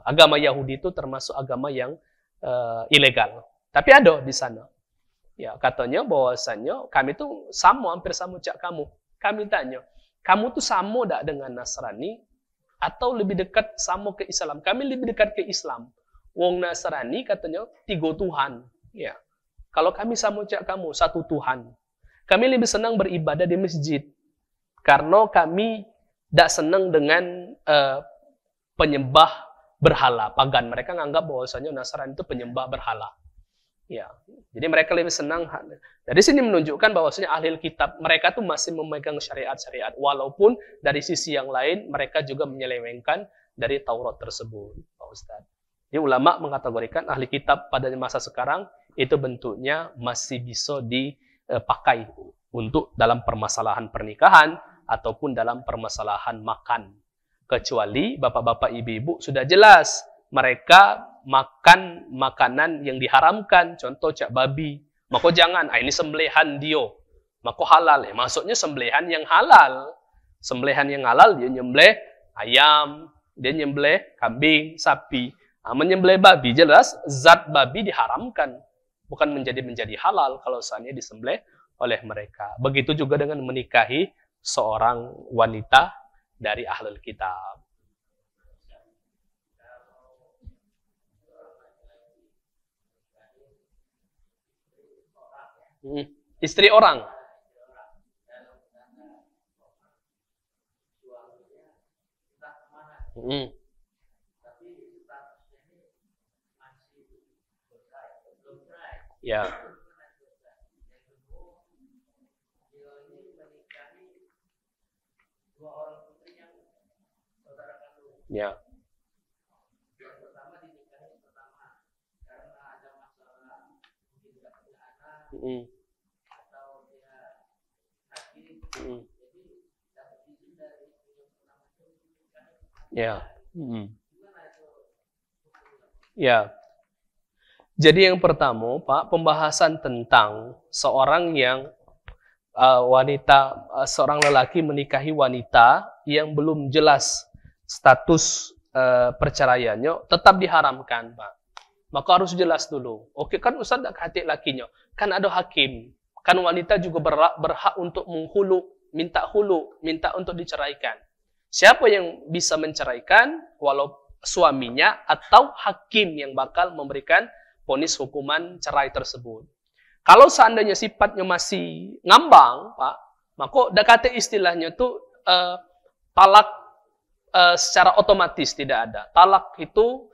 agama Yahudi itu termasuk agama yang ilegal. Tapi ada di sana. Ya, katanya bahwasannya kami tuh hampir sama cak kamu. Kami tanya, kamu tuh sama tak dengan Nasrani atau lebih dekat sama ke Islam? Kami lebih dekat ke Islam. Wong Nasrani katanya 3 Tuhan. Ya. Kalau kami sama cak kamu 1 Tuhan. Kami lebih senang beribadah di masjid. Karena kami tidak senang dengan penyembah berhala, pagan. Mereka menganggap bahwasanya Nasrani itu penyembah berhala. Ya, jadi mereka lebih senang. Dari sini menunjukkan bahwasanya ahli kitab mereka tuh masih memegang syariat-syariat, walaupun dari sisi yang lain mereka juga menyelewengkan dari Taurat tersebut, Pak Ustadz. Jadi ulama mengkategorikan ahli kitab pada masa sekarang itu bentuknya masih bisa dipakai untuk dalam permasalahan pernikahan ataupun dalam permasalahan makan. Kecuali bapak-bapak ibu-ibu sudah jelas mereka makan makanan yang diharamkan, contoh cak babi. Maka jangan, ini sembelihan dia. Maka halal. Maksudnya sembelihan yang halal. Sembelihan yang halal dia nyembelih ayam, dia nyembelih kambing, sapi. Menyembelih babi jelas zat babi diharamkan, bukan menjadi halal kalau seandainya disembelih oleh mereka. Begitu juga dengan menikahi seorang wanita dari ahlul kitab. Istri orang. Ya. Ya. Ya. Ya. Jadi yang pertama, Pak, pembahasan tentang seorang yang seorang lelaki menikahi wanita yang belum jelas status perceraiannya, tetap diharamkan, Pak. Maka harus jelas dulu. Oke, kan Ustaz tidak hati lakinya. Kan ada hakim. Kan wanita juga berhak untuk minta untuk diceraikan. Siapa yang bisa menceraikan? Walau suaminya atau hakim yang bakal memberikan vonis hukuman cerai tersebut. Kalau seandainya sifatnya masih ngambang, Pak, maka kata istilahnya itu talak secara otomatis tidak ada. Talak itu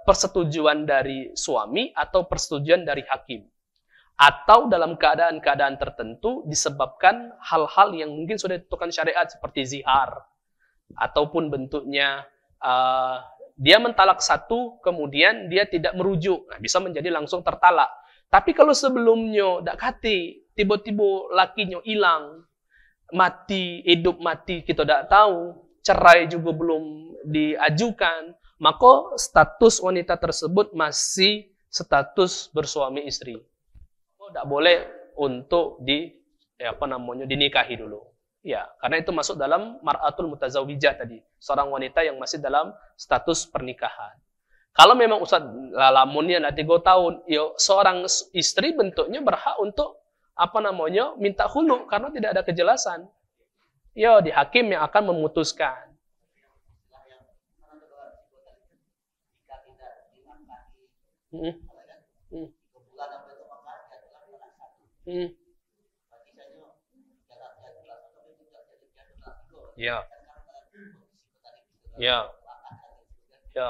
persetujuan dari suami atau persetujuan dari hakim. Atau dalam keadaan-keadaan tertentu disebabkan hal-hal yang mungkin sudah ditentukan syariat seperti zihar. Ataupun bentuknya dia mentalak satu, kemudian dia tidak merujuk. Nah, bisa menjadi langsung tertalak. Tapi kalau sebelumnya dak kati, tiba-tiba lakinya hilang, mati, hidup mati, kita tidak tahu, cerai juga belum diajukan, maka status wanita tersebut masih status bersuami istri. Tidak boleh untuk dinikahi dulu. Ya, karena itu masuk dalam mar'atul mutazawijah tadi, seorang wanita yang masih dalam status pernikahan. Kalau memang Ustaz lamunnya nanti 3 tahun, seorang istri bentuknya berhak untuk minta khulu karena tidak ada kejelasan. Di hakim yang akan memutuskan. Ya. Ya. Ya.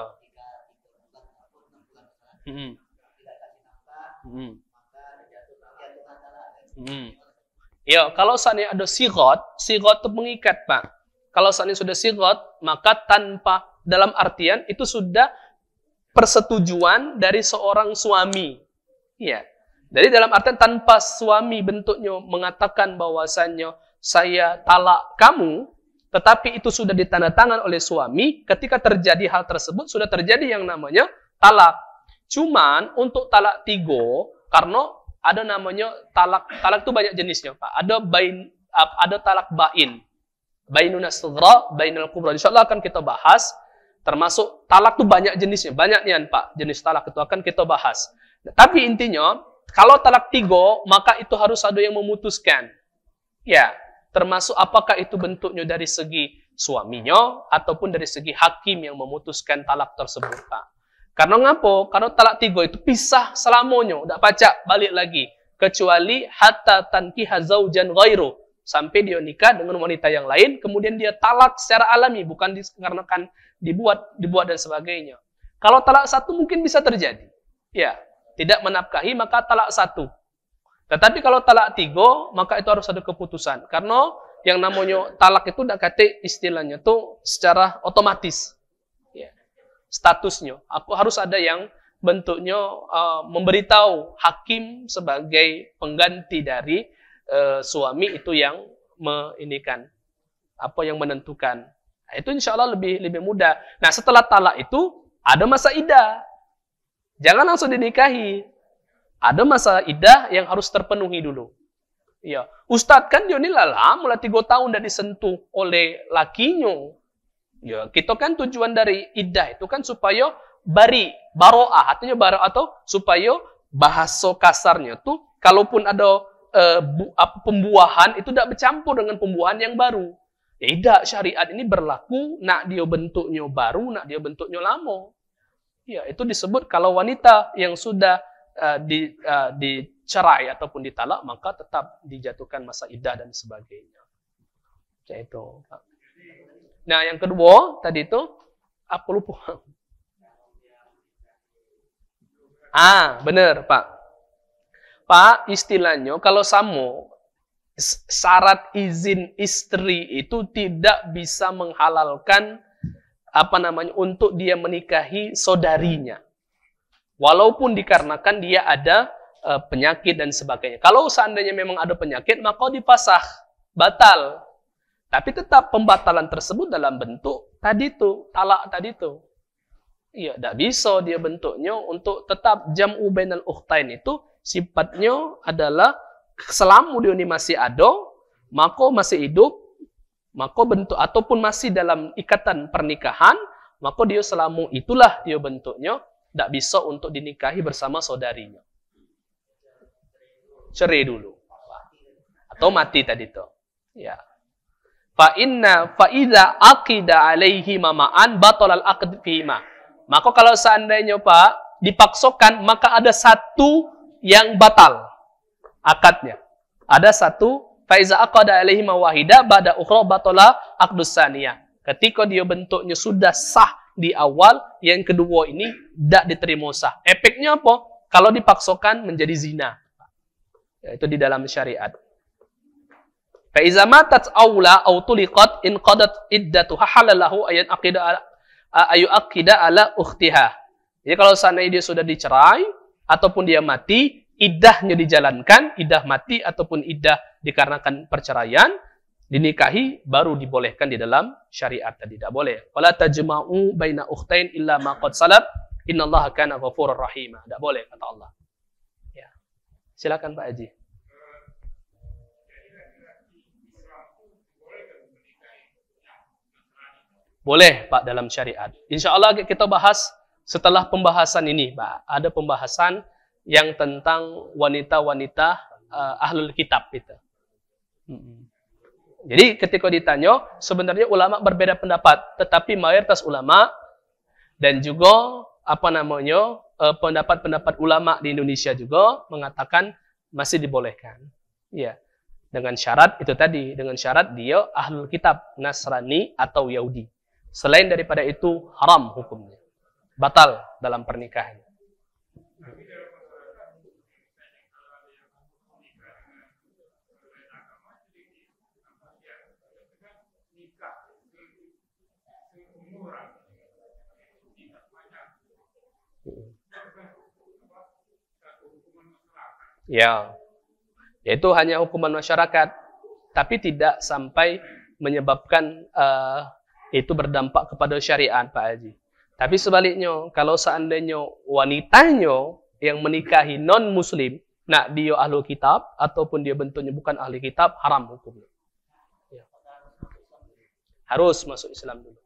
Ya, kalau seandainya ada sigot itu mengikat, Pak. Kalau seandainya sudah sigot, maka tanpa dalam artian itu sudah persetujuan dari seorang suami. Iya. Jadi dalam artian tanpa suami bentuknya mengatakan bahwasannya saya talak kamu, tetapi itu sudah ditandatangan oleh suami, ketika terjadi hal tersebut sudah terjadi yang namanya talak. Cuman untuk talak tiga, karena ada namanya talak itu banyak jenisnya, Pak. Ada talak bain. Bainun as-sughra, bainul kubra. Insyaallah akan kita bahas. Termasuk talak itu banyak jenisnya. Banyak nih, Pak. Jenis talak itu akan kita bahas. Tapi intinya, kalau talak tiga, maka itu harus ada yang memutuskan. Ya, termasuk apakah itu bentuknya dari segi suaminya, ataupun dari segi hakim yang memutuskan talak tersebut, Pak. Karena ngapa? Karena talak tiga itu pisah selamanya. Tidak pacak balik lagi. Kecuali hatta tankiha zaujan ghairu. Sampai dia nikah dengan wanita yang lain, kemudian dia talak secara alami, bukan dikarenakan dibuat dan sebagainya. Kalau talak satu mungkin bisa terjadi. Ya, tidak menafkahi, maka talak satu. Tetapi kalau talak tiga, maka itu harus ada keputusan. Karena yang namanya talak itu tidak kata istilahnya itu secara otomatis. Ya. Statusnya. Harus ada yang bentuknya memberitahu hakim sebagai pengganti dari suami itu yang menentukan. Nah, itu insya Allah lebih mudah. Nah, setelah talak itu ada masa iddah. Jangan langsung dinikahi. Ada masa iddah yang harus terpenuhi dulu. Ya, Ustadz kan dia ini mulai 3 tahun udah disentuh oleh lakinya. Ya, kita kan tujuan dari iddah itu kan supaya baro'ah, artinya baro'ah atau supaya bahasa kasarnya tuh kalaupun ada pembuahan itu tidak bercampur dengan pembuahan yang baru. Ya, iddah syariat ini berlaku nak dia bentuknya baru, nak dia bentuknya lama. Ya, itu disebut kalau wanita yang sudah dicerai ataupun ditalak, maka tetap dijatuhkan masa iddah dan sebagainya. Ya, itu. Nah, yang kedua tadi itu apa lupa? Benar, Pak. Pak, istilahnya kalau sama syarat izin istri itu tidak bisa menghalalkan untuk dia menikahi saudarinya. Walaupun dikarenakan dia ada penyakit dan sebagainya. Kalau seandainya memang ada penyakit, maka dipasah, batal. Tapi tetap pembatalan tersebut dalam bentuk tadi itu, talak tadi itu. Iya, tidak bisa dia bentuknya untuk tetap jam'u bainal ukhtain itu sifatnya adalah selama dia ini masih ada, maka masih hidup, maka bentuk ataupun masih dalam ikatan pernikahan, maka dia selama itulah dia bentuknya tidak bisa untuk dinikahi bersama saudarinya. Cerai dulu. Atau mati tadi itu. Ya. Fa idza aqida alaihi mama'an batal al-aqd fihima. Maka kalau seandainya Pak dipaksakan, maka ada satu yang batal akadnya. Ada satu fa iza aqada alaihi mawahida ba'da ukhra batala aqdus saniyah. Ketika dia bentuknya sudah sah di awal, yang kedua ini tidak diterima sah. Efeknya apa? Kalau dipaksakan menjadi zina. Itu di dalam syariat. Fa iza matat aula aw tuliqat in qadat iddatuha halalahu ayan aqida ala ukhtiha. Jadi kalau seandainya dia sudah dicerai ataupun dia mati, iddahnya dijalankan, iddah mati ataupun iddah dikarenakan perceraian, dinikahi baru dibolehkan di dalam syariat tadi. Tidak boleh. Wala tajma'u baina ukhtain illa ma qad salaf. Innallaha kana ghafurur rahim. Tidak boleh kata Allah. Ya. Silakan Pak Haji. Boleh Pak dalam syariat. Insya Allah kita bahas setelah pembahasan ini Pak. Ada pembahasan yang tentang wanita-wanita ahlul kitab itu. Jadi ketika ditanya, sebenarnya ulama berbeda pendapat, tetapi mayoritas ulama dan juga pendapat-pendapat ulama di Indonesia juga mengatakan masih dibolehkan. Ya. Dengan syarat itu tadi, dengan syarat dia ahlul kitab, Nasrani atau Yahudi. Selain daripada itu haram hukumnya. Batal dalam pernikahan. Ya, yaitu hanya hukuman masyarakat, tapi tidak sampai menyebabkan itu berdampak kepada syariat, Pak Haji. Tapi sebaliknya, kalau seandainya wanitanya yang menikahi non-muslim, nak dia ahlu kitab, ataupun dia bentuknya bukan ahli kitab, haram hukumnya. Ya. Harus masuk Islam dulu.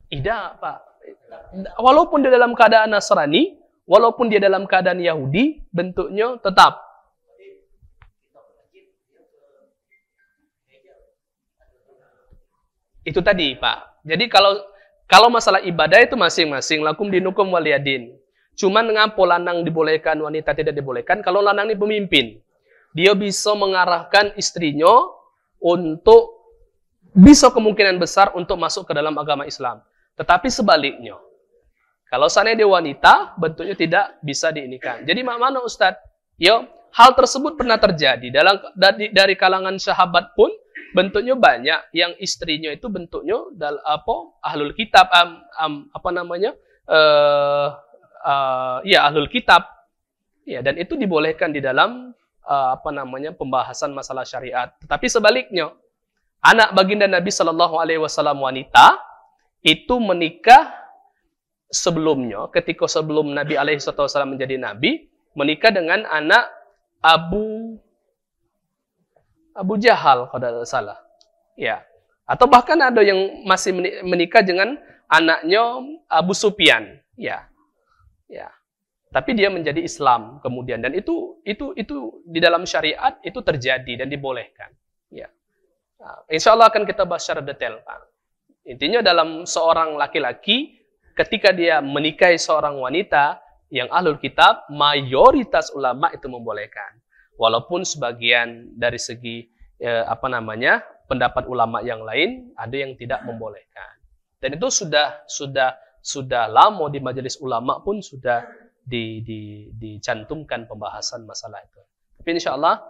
Tidak, Pak. Walaupun dia dalam keadaan Nasrani, walaupun dia dalam keadaan Yahudi, bentuknya tetap. Itu tadi, Pak. Jadi kalau masalah ibadah itu masing-masing. Lakum dinukum waliyadin. Cuman ngapa lanang dibolehkan, wanita tidak dibolehkan? Kalau lanang ini pemimpin. Dia bisa mengarahkan istrinya untuk bisa kemungkinan besar untuk masuk ke dalam agama Islam. Tetapi sebaliknya. Kalau seandainya dia wanita, bentuknya tidak bisa diinikan. Jadi mana Ustadz? Yo, hal tersebut pernah terjadi. Dari kalangan sahabat pun, bentuknya banyak. Yang istrinya itu bentuknya ahlul kitab. Ahlul kitab. Ya, dan itu dibolehkan di dalam pembahasan masalah syariat. Tetapi sebaliknya, anak baginda Nabi Shallallahu Alaihi Wasallam wanita itu menikah sebelumnya, ketika sebelum Nabi Alaihi Wasallam menjadi Nabi, menikah dengan anak Abu Jahal kalau tidak salah, ya. Atau bahkan ada yang masih menikah dengan anaknya Abu Sufyan, ya. Tapi dia menjadi Islam kemudian, dan itu di dalam syariat itu terjadi dan dibolehkan, ya. Nah, insya Allah akan kita bahas secara detail, Pak. Intinya dalam seorang laki-laki, ketika dia menikahi seorang wanita yang ahlul kitab, mayoritas ulama itu membolehkan. Walaupun sebagian dari segi pendapat ulama yang lain ada yang tidak membolehkan. Dan itu sudah lama di majelis ulama pun sudah dicantumkan pembahasan masalah itu. Tapi insya Allah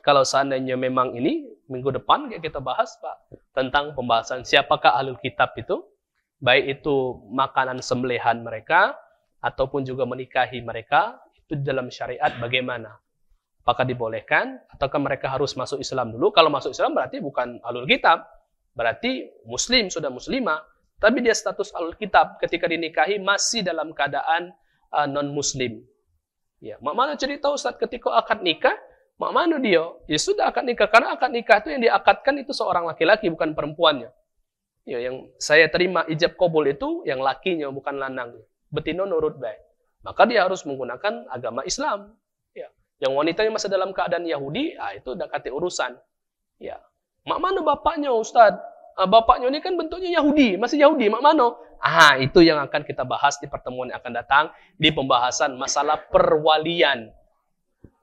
kalau seandainya memang ini minggu depan kita bahas, Pak, tentang pembahasan siapakah ahlul kitab itu, baik itu makanan sembelihan mereka ataupun juga menikahi mereka, itu dalam syariat bagaimana? Apakah dibolehkan ataukah mereka harus masuk Islam dulu? Kalau masuk Islam berarti bukan ahlul kitab, berarti muslim, sudah muslimah, tapi dia status ahlul kitab ketika dinikahi masih dalam keadaan non-muslim. Ya, mak mana cerita Ustaz ketika akad nikah, mak mana dia? Ya sudah akad nikah, karena akad nikah itu yang diakadkan itu seorang laki-laki, bukan perempuannya. Ya, yang saya terima ijab kabul itu yang lakinya, bukan lanang. Betino nurut baik. Maka dia harus menggunakan agama Islam. Ya. Yang wanitanya masih dalam keadaan Yahudi, itu udah kate urusan. Ya. Mak mana bapaknya Ustaz? Bapaknya ini kan bentuknya Yahudi, masih Yahudi, mak mana? Itu yang akan kita bahas di pertemuan yang akan datang di pembahasan masalah perwalian.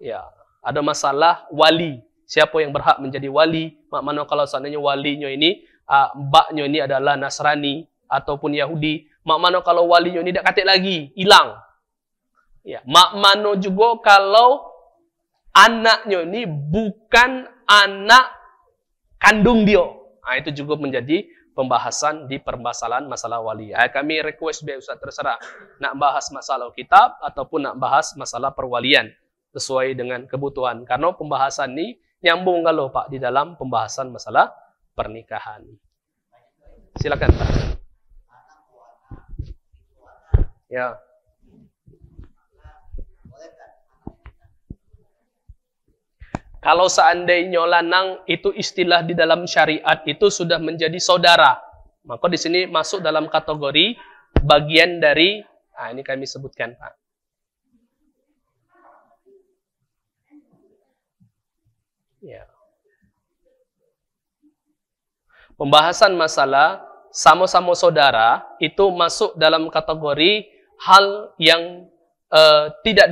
Ya, ada masalah wali. Siapa yang berhak menjadi wali? Mak mana kalau seandainya walinya ini, mbaknya ini adalah Nasrani ataupun Yahudi? Mak mana kalau walinya ini tidak katik lagi, hilang? Ya, mak mana juga kalau anaknya ini bukan anak kandung dia? Itu juga menjadi pembahasan di permasalahan masalah wali. Kami request biar Ustaz terserah nak bahas masalah kitab ataupun nak bahas masalah perwalian sesuai dengan kebutuhan. Karena pembahasan ini nyambung kalau Pak di dalam pembahasan masalah pernikahan. Silakan Pak. Ya. Kalau seandainya lanang itu istilah di dalam syariat itu sudah menjadi saudara, maka di sini masuk dalam kategori bagian dari, ini kami sebutkan Pak. Ya. Pembahasan masalah sama-sama saudara itu masuk dalam kategori hal yang tidak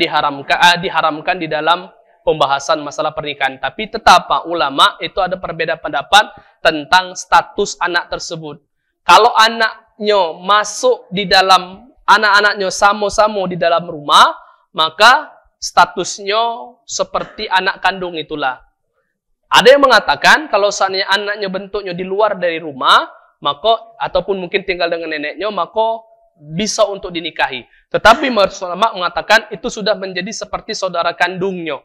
diharamkan di dalam pembahasan masalah pernikahan. Tapi tetap Pak, ulama itu ada perbedaan pendapat tentang status anak tersebut. Kalau anaknya masuk di dalam, anak-anaknya sama-sama di dalam rumah, maka statusnya seperti anak kandung itulah. Ada yang mengatakan kalau seandainya anaknya bentuknya di luar dari rumah, maka ataupun mungkin tinggal dengan neneknya, maka bisa untuk dinikahi. Tetapi ulama mengatakan itu sudah menjadi seperti saudara kandungnya.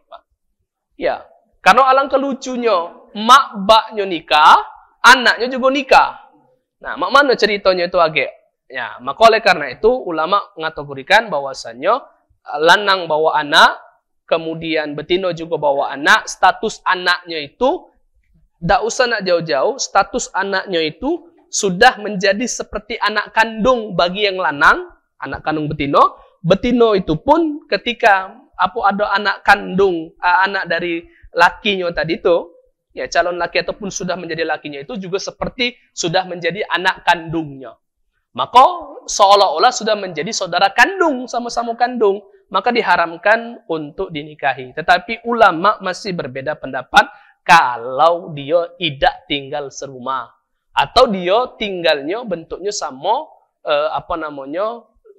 Ya, karena alangkah lucunya, mak baknya nikah, anaknya juga nikah. Nah, mak mana ceritanya itu agak? Ya, maka oleh karena itu ulama mengategorikan bahwasannya lanang bawa anak, kemudian betino juga bawa anak, status anaknya itu tidak usah nak jauh-jauh, status anaknya itu sudah menjadi seperti anak kandung bagi yang lanang, anak kandung betino. Betino itu pun ketika ada anak kandung, anak dari lakinya tadi itu, ya calon laki ataupun sudah menjadi lakinya itu juga seperti sudah menjadi anak kandungnya. Maka seolah-olah sudah menjadi saudara kandung, sama-sama kandung. Maka diharamkan untuk dinikahi. Tetapi ulama masih berbeda pendapat kalau dia tidak tinggal serumah. Atau dia tinggalnya bentuknya sama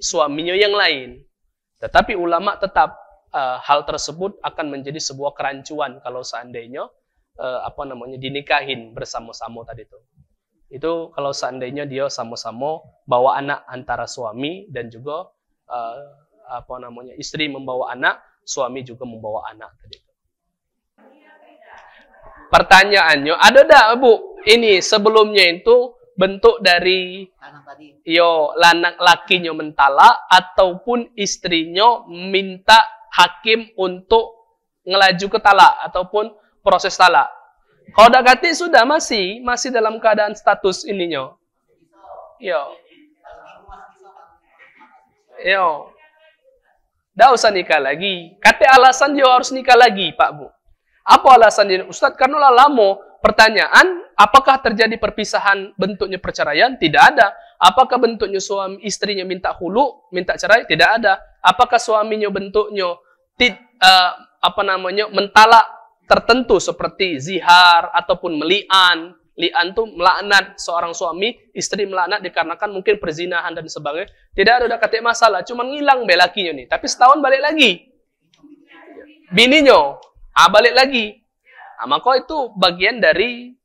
suaminya yang lain. Tetapi ulama tetap hal tersebut akan menjadi sebuah kerancuan kalau seandainya dinikahin bersama-sama tadi itu. Itu kalau seandainya dia sama-sama bawa anak antara suami dan juga istri membawa anak, suami juga membawa anak tadi itu. Pertanyaannya, ada tak Bu? Ini sebelumnya itu bentuk dari lanang lakinya mentala ataupun istrinya minta hakim untuk ngelaju ke talak ataupun proses talak. Kalau dah kata sudah masih dalam keadaan status ininya. Yo. Dah usah nikah lagi. Kata alasan dia harus nikah lagi, Pak Bu. Apa alasannya Ustadz? Karena lama. Pertanyaan, apakah terjadi perpisahan bentuknya perceraian? Tidak ada. Apakah bentuknya suami istrinya minta hulu, minta cerai? Tidak ada. Apakah suaminya bentuknya mentalak tertentu seperti zihar ataupun meli'an? Li'an itu melaknat seorang suami, istri melaknat dikarenakan mungkin perzinahan dan sebagainya. Tidak ada kata masalah, cuma ngilang belakinya nih. Tapi setahun balik lagi. Bininya balik lagi. Maka itu bagian dari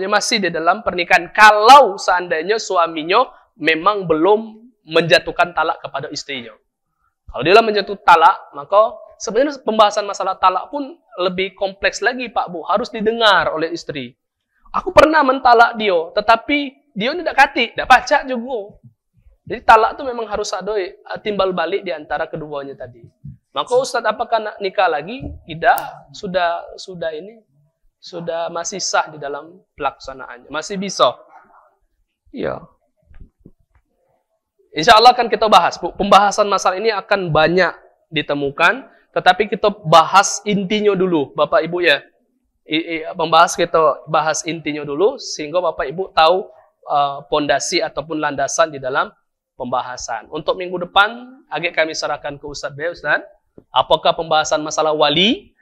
masih di dalam pernikahan. Kalau seandainya suaminya memang belum menjatuhkan talak kepada istrinya. Kalau dia menjatuhkan talak, maka sebenarnya pembahasan masalah talak pun lebih kompleks lagi, Pak Bu. Harus didengar oleh istri. Aku pernah mentalak dia, tetapi dia tidak kati, tidak pacak juga. Jadi talak itu memang harus ada timbal balik di antara keduanya tadi. Maka Ustadz, apakah nak nikah lagi? Tidak, sudah masih sah di dalam pelaksanaannya, masih bisa. Iya. Insya Allah akan kita bahas. Pembahasan masalah ini akan banyak ditemukan, tetapi kita bahas intinya dulu, Bapak Ibu ya. Kita bahas intinya dulu, sehingga Bapak Ibu tahu pondasi ataupun landasan di dalam pembahasan. Untuk minggu depan, agak kami serahkan ke Ustadz B. Ustadz. Apakah pembahasan masalah wali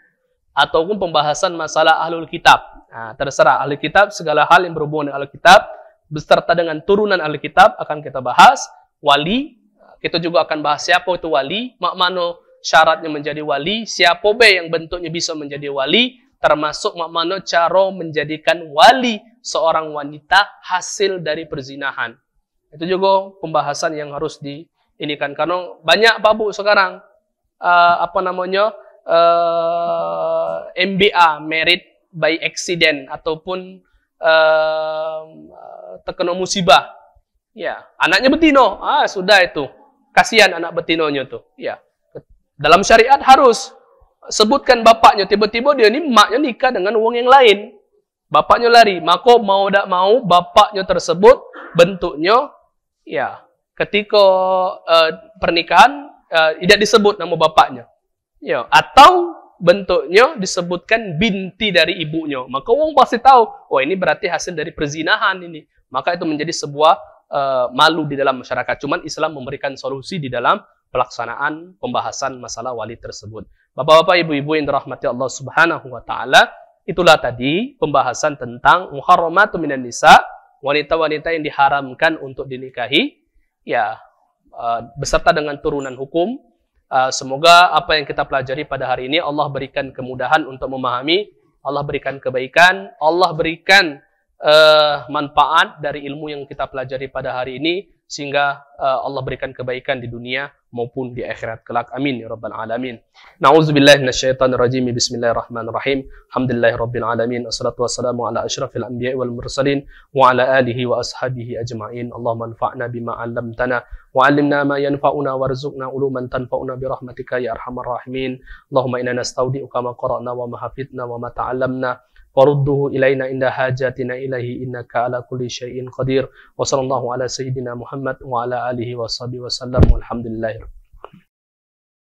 ataupun pembahasan masalah ahlul kitab? Nah, terserah ahlul kitab, segala hal yang berhubungan dengan ahlul kitab beserta dengan turunan ahlul kitab akan kita bahas. Wali, kita juga akan bahas siapa itu wali, mana syaratnya menjadi wali, siapa yang bentuknya bisa menjadi wali, termasuk mana cara menjadikan wali seorang wanita hasil dari perzinahan. Itu juga pembahasan yang harus diinikan karena banyak Pak Bu sekarang MBA, merit by accident ataupun terkena musibah. Ya, anaknya betino. Sudah itu. Kasihan anak betinonya tuh. Ya. Dalam syariat harus sebutkan bapaknya, tiba-tiba dia ini maknya nikah dengan uang yang lain. Bapaknya lari, maka mau tidak mau bapaknya tersebut bentuknya ya, ketika pernikahan tidak disebut nama bapaknya. Ya, atau bentuknya disebutkan binti dari ibunya. Maka orang pasti tahu, oh ini berarti hasil dari perzinahan ini. Maka itu menjadi sebuah malu di dalam masyarakat. Cuman Islam memberikan solusi di dalam pelaksanaan pembahasan masalah wali tersebut. Bapak-bapak, ibu-ibu yang dirahmati Allah Subhanahu wa taala, itulah tadi pembahasan tentang muharramatu minan nisa, wanita-wanita yang diharamkan untuk dinikahi. Ya, beserta dengan turunan hukum. Semoga apa yang kita pelajari pada hari ini Allah berikan kemudahan untuk memahami, Allah berikan kebaikan, Allah berikan manfaat dari ilmu yang kita pelajari pada hari ini. sehingga Allah berikan kebaikan di dunia maupun di akhirat kelak. Amin ya rabbal alamin. Nauzubillahi minasyaitonir rajim. Bismillahirrahmanirrahim. Alhamdulillahirabbil alamin. Wassalatu wassalamu ala asyrafil anbiya'i wal mursalin wa ala alihi wa ashabihi ajma'in. Allahumma anfa'na bima 'allamtana wa 'allimna ma yanfa'una warzuqna uluman tanfa'una bi rahmatika ya arhamar rahimin. Allahumma inna nastaudi'uka ma qara'na wa ma hafidna wa ma ta'allamna warudduhu ilaina inda hajatina ilaihi innaka ala kulli syai'in qadir. Wa sallallahu ala sayyidina Muhammad wa ala alihi wa sahbihi wa sallam walhamdulillah.